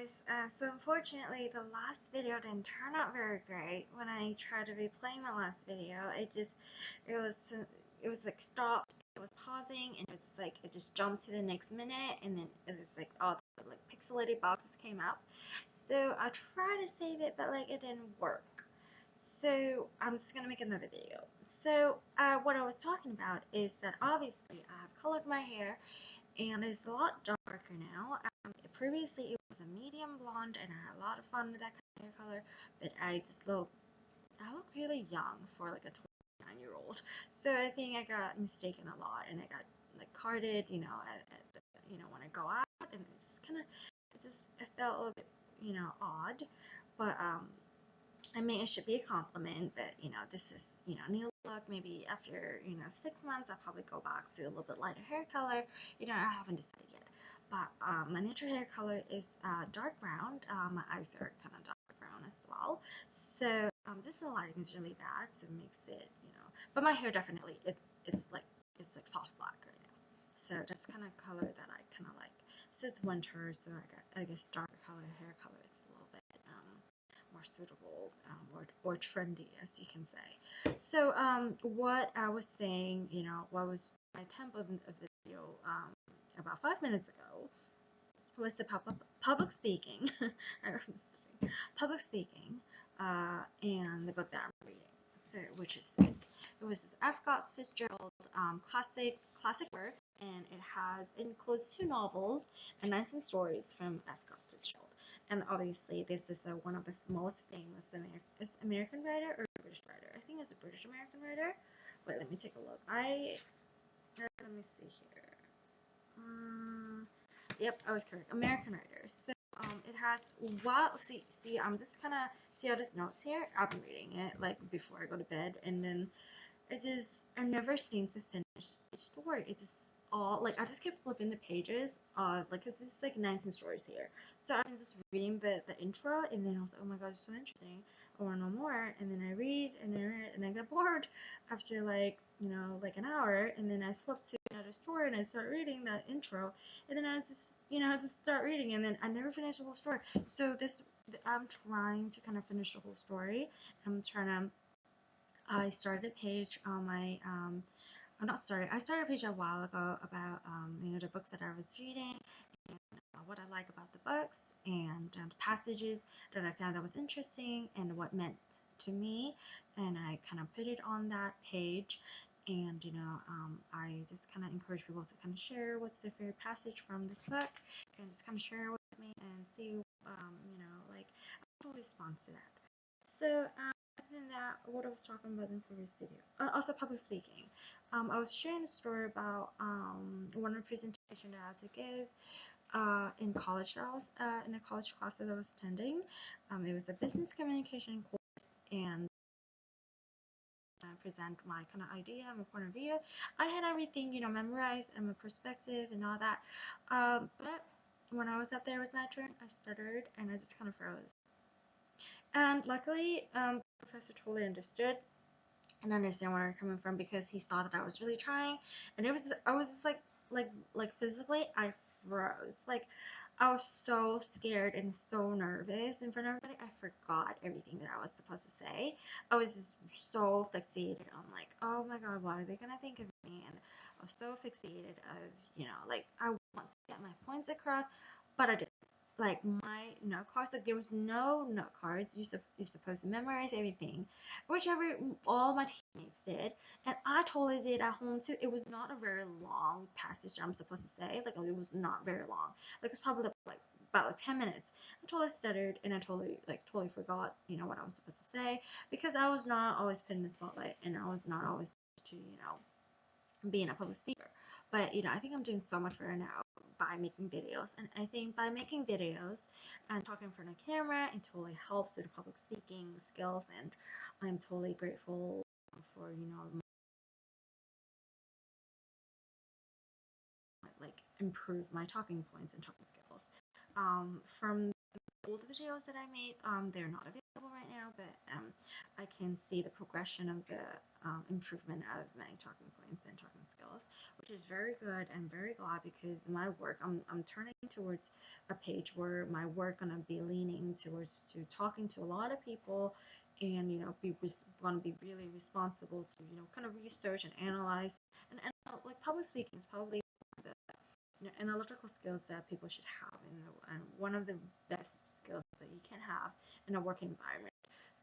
guys. So unfortunately, the last video didn't turn out very great. When I tried to replay my last video, it was, it was like stopped. It was pausing, and it was like it just jumped to the next minute, and then it was like all the like pixelated boxes came up. So I tried to save it, but like it didn't work. So I'm just gonna make another video. So what I was talking about is that obviously I have colored my hair and it's a lot darker now. Previously it was a medium blonde and I had a lot of fun with that kind of hair color, but I look really young for like a 29-year-old. So I think I got mistaken a lot and I got like carded, when I go out, and it felt a little bit, odd, but I mean, it should be a compliment that, this is, new look. Maybe after, 6 months, I'll probably go back to a little bit lighter hair color. I haven't decided yet. But my natural hair color is dark brown. My eyes are kind of dark brown as well. So just the lighting is really bad, so it makes it, But my hair definitely, it's like soft black right now. So that's kind of color that I kind of like. So it's winter, so I guess darker color hair color is a little bit more suitable, or trendy, as you can say. So what I was saying, what was my tempo of the video about 5 minutes ago was the public speaking, public speaking, and the book that I'm reading. So, which is this? It was this F. Scott Fitzgerald classic work, and it includes two novels and 19 stories from F. Scott Fitzgerald. And obviously, this is one of the most famous American writer or British writer. I think it's a British American writer. Wait, let me take a look. Let me see here. Yep, I was correct. American writers. So it has I'm just kind of see all these notes here. I've been reading it like before I go to bed, and then I never seem to finish the story. It just all like I just keep flipping the pages of like cause there's like 19 stories here. So I'm just reading the intro, and then I was like, oh my god, it's so interesting. I want to know more, and then I read and then I read, and I get bored after like like an hour, and then I flip to another story and I start reading that intro, and then I just start reading, and then I never finish the whole story. So I'm trying to kind of finish the whole story. I'm trying to I started a page on my I'm not started. I started a page a while ago about the books that I was reading and what I like about the books, and the passages that I found that was interesting and what meant to me, and I kind of put it on that page. And I just kind of encourage people to kind of share what's their favorite passage from this book, and just kind of share with me and see like I'll respond to that. So other than that, what I was talking about in the previous video, also public speaking. I was sharing a story about one presentation that I had to give in college. That I was in a college class that I was attending. It was a business communication course, and I present my kind of idea, my point of view. I had everything, memorized and my perspective and all that. But when I was up there, it was my turn. I stuttered and I just kind of froze. And luckily, Professor totally understood and understand where I'm coming from, because he saw that I was really trying, and I was just like physically I froze. Like I was so scared and so nervous in front of everybody. I forgot everything that I was supposed to say. I was just so fixated on like, oh my god, what are they gonna think of me? And I was so fixated of like I want to get my points across, but I didn't. Like my note cards, like there was no note cards. You're supposed to memorize everything, whichever all my teammates did, and I totally did at home too. It was not a very long passage I'm supposed to say. Like it was not very long. Like it was probably like about like 10 minutes. I totally stuttered and I totally forgot what I was supposed to say, because I was not always put in the spotlight, and I was not always to being a public speaker. But I think I'm doing so much better now by making videos, and I think by making videos and talking in front of camera, it totally helps with public speaking skills, and I'm totally grateful for like improve my talking points and talking skills. From old videos that I made, they're not available right now, but I can see the progression of the improvement of my talking points and talking skills. skills, which is very good. I'm very glad because my work, I'm turning towards a page where my work gonna be leaning towards to talking to a lot of people, and be want to be really responsible to kind of research and analyze, and like public speaking is probably one of the analytical skills that people should have, and one of the best skills that you can have in a work environment.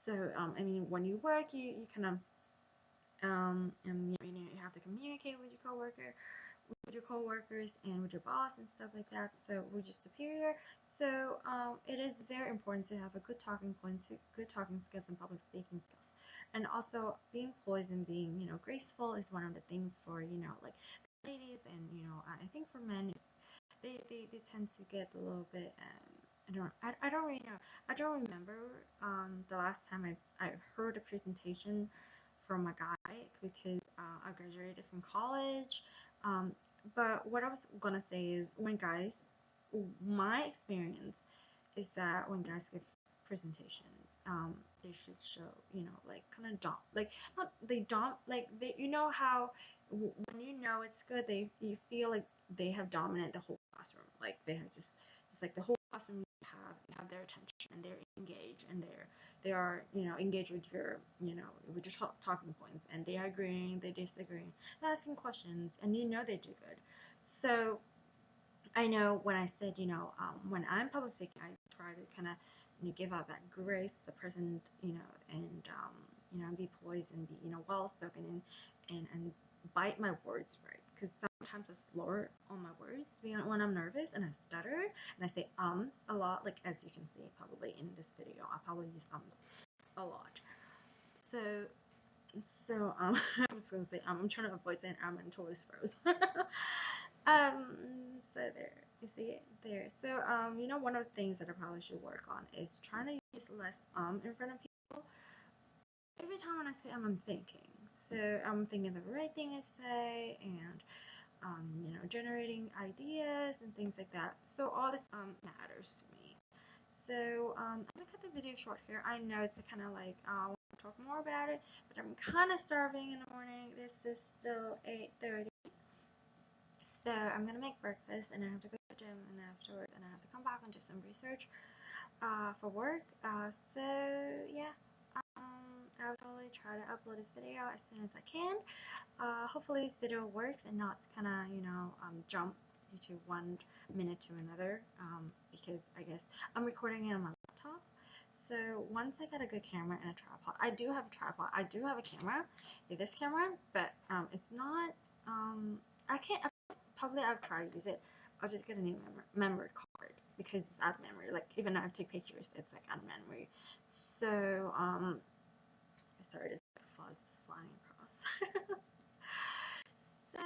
So I mean, when you work, you kind of and you have to communicate with your coworker, with your coworkers, and with your boss and stuff like that. So with your superior. So it is very important to have a good talking point, good talking skills, and public speaking skills. And also being poised and being graceful is one of the things for like ladies, and I think for men it's, they tend to get a little bit I don't really know. I don't remember the last time I heard a presentation from a guy because I graduated from college. Um, but what I was gonna say is when guys, my experience is that when guys give presentation, they should show, like kind of like not they like they, how when it's good, you feel like they have dominated the whole classroom, like they have just it's like the whole classroom have their attention, and they're engaged, and they are engaged with your with your talking points, and they are agreeing, they disagreeing, asking questions, and they do good. So I know when I said, when I'm public speaking, I try to kind of, give out that grace, the present, and, be poised and be, well spoken, and bite my words right. Because sometimes I slur on my words when I'm nervous, and I stutter, and I say a lot, like as you can see probably in this video, I probably use a lot. So, I was gonna say I'm trying to avoid saying and totally froze. Um, so there, you see it there. So, one of the things that I probably should work on is trying to use less in front of people. Every time when I say I'm thinking. So I'm thinking the right thing to say, and generating ideas and things like that. So all this matters to me. So I'm gonna cut the video short here. I know it's kind of like I want to talk more about it, but I'm kind of starving in the morning. This is still 8:30. So I'm gonna make breakfast, and I have to go to the gym, and afterwards, and I have to come back and do some research for work. So yeah, I'll totally try to upload this video as soon as I can. Hopefully this video works and not kind of jump to 1 minute to another, because I guess I'm recording it on my laptop. So once I get a good camera and a tripod, I do have a tripod. I do have a camera, this camera, but it's not. I can't. Probably I've tried to use it. I'll just get a new memory card because it's out of memory. Like even though I take pictures, it's like out of memory. So sorry, this fuzz is flying across. So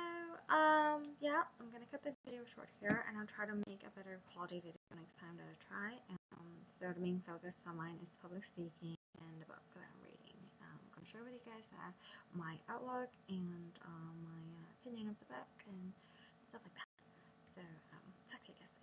yeah, I'm gonna cut the video short here, and I'll try to make a better quality video next time that I try. So the main focus on mine is public speaking and the book that I'm reading. I'm gonna share with you guys my outlook and my opinion of the book and stuff like that. So talk to you guys later.